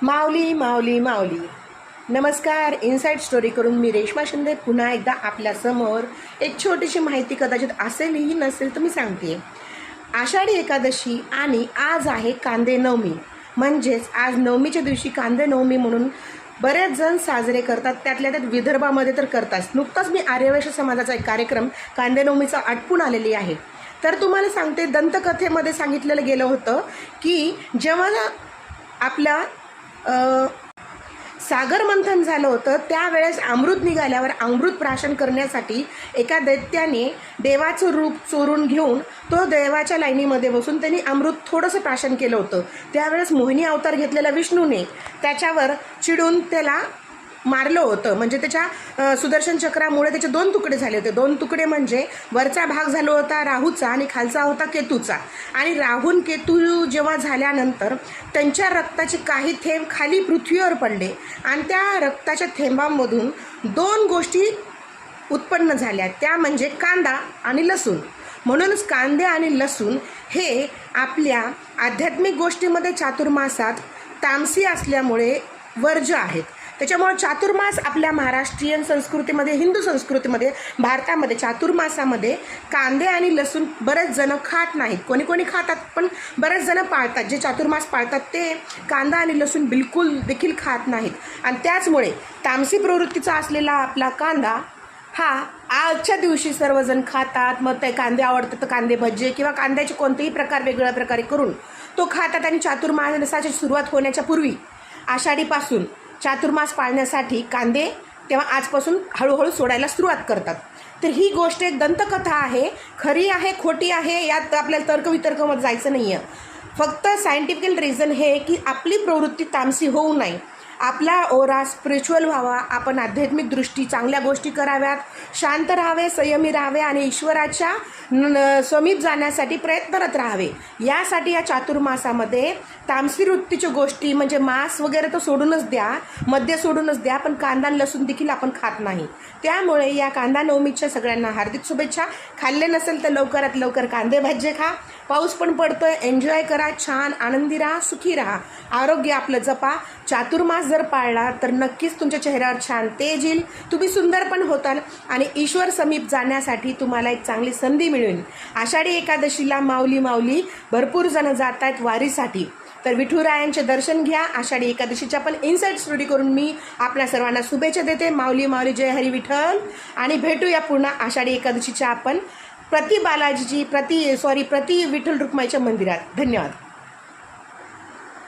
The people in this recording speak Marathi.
माऊली माऊली माऊली. नमस्कार. इनसाइड स्टोरी करून मी रेश्मा शिंदे पुन्हा एकदा आपल्यासमोर एक छोटीशी माहिती कदाचित असेलही नसेल तर मी सांगते. आषाढी एकादशी आणि आज आहे कांदे नवमी, म्हणजेच आज नवमीच्या दिवशी कांदे नवमी म्हणून बरेच जण साजरे करतात. त्यातल्या त्यात विदर्भामध्ये तर करतात. नुकताच मी आर्यवैश्य समाजाचा एक कार्यक्रम कांदे नवमीचा आटपून आलेली आहे. तर तुम्हाला सांगते, दंतकथेमध्ये सांगितलेलं गेलं होतं की जेव्हा आपल्या सागर मंथन झालं होतं त्यावेळेस अमृत निघाल्यावर अमृत प्राशन करण्यासाठी एका दैत्याने देवाचं रूप चोरून घेऊन तो देवाच्या लाईनीमध्ये बसून त्यांनी अमृत थोडंसं प्राशन केलं होतं. त्यावेळेस मोहिनी अवतार घेतलेला विष्णूने त्याच्यावर चिडून त्याला मारलं होतं. म्हणजे त्याच्या सुदर्शन चक्रामुळे त्याचे दोन तुकडे झाले होते. दोन तुकडे म्हणजे वरचा भाग झाला होता राहूचा आणि खालचा होता केतूचा. आणि राहून केतू जेव्हा झाल्यानंतर त्यांच्या रक्ताचे काही थेंब खाली पृथ्वीवर पडले आणि त्या रक्ताच्या थेंबांमधून दोन गोष्टी उत्पन्न झाल्या, त्या म्हणजे कांदा आणि लसूण. म्हणूनच कांदे आणि लसूण हे आपल्या आध्यात्मिक गोष्टीमध्ये चातुर्मासात तामसी असल्यामुळे वर्ज्य आहेत. त्याच्यामुळे चातुर्मास आपल्या महाराष्ट्रीयन संस्कृतीमध्ये, हिंदू संस्कृतीमध्ये, भारतामध्ये चातुर्मासामध्ये कांदे आणि लसूण बरेच जण खात नाहीत. कोणी कोणी खातात, पण बरेच जण पाळतात. जे चातुर्मास पाळतात ते कांदा आणि लसूण बिलकुल देखील खात नाहीत. आणि त्याचमुळे तामसी प्रवृत्तीचा असलेला आपला कांदा हा आजच्या दिवशी सर्वजण खातात. मग ते कांदे आवडतात तर कांदे भजे किंवा कांद्याचे कोणतेही प्रकार वेगवेगळ्या प्रकारे करून तो खातात. आणि चातुर्मासाची सुरुवात होण्याच्या पूर्वी आषाढीपासून चातुर्मास पाळण्यासाठी कांदे तेव्हा आजपासून हळूहळू सोडायला सुरुवात करतात. तर ही गोष्ट एक दंतकथा आहे. खरी आहे खोटी आहे यात आपल्याला तर्कवितर्कमध्ये जायचं नाही आहे. फक्त सायंटिफिकल रिझन हे की आपली प्रवृत्ती तामसी होऊ नये, आपला ओरा स्पिरिच्युअल व्हावा, आपण आध्यात्मिक दृष्टी चांगल्या गोष्टी कराव्यात, शांत राहावे, संयमी राहावे आणि ईश्वराच्या समीप जाण्यासाठी प्रयत्नरत राहावे. यासाठी या चातुर्मासामध्ये तामसी वृत्तीच्या गोष्टी म्हणजे मांस वगैरे तर सोडूनच द्या, मद्य सोडूनच द्या, पण कांदा लसूण देखील आपण खात नाही. त्यामुळे या कांदा नवमीच्या सगळ्यांना हार्दिक शुभेच्छा. खाल्ले नसेल तर लवकरात लवकर कांदे भाज्ये खा. पाऊस पण पडतोय, एन्जॉय करा, छान आनंदी राहा, सुखी राहा, आरोग्य आपलं जपा. चातुर्मास जर पाळला तर नक्कीच तुमच्या चेहऱ्यावर छान तेज येईल, तुम्ही सुंदर पण होताल आणि ईश्वर समीप जाण्यासाठी तुम्हाला एक चांगली संधी मिळेल. आषाढी एकादशीला माऊली माऊली भरपूर जण जात आहेत वारीसाठी. तर विठुरायांचे दर्शन घ्या. आषाढी एकादशीच्या पण इनसाइड स्टोरी करून मी आपल्या सर्वांना शुभेच्छा देते. माऊली माऊली, जय हरी विठ्ठल. आणि भेटूया पुन्हा आषाढी एकादशीच्या आपण प्रति विठ्ठल रुक्माईच्या मंदिरात. धन्यवाद.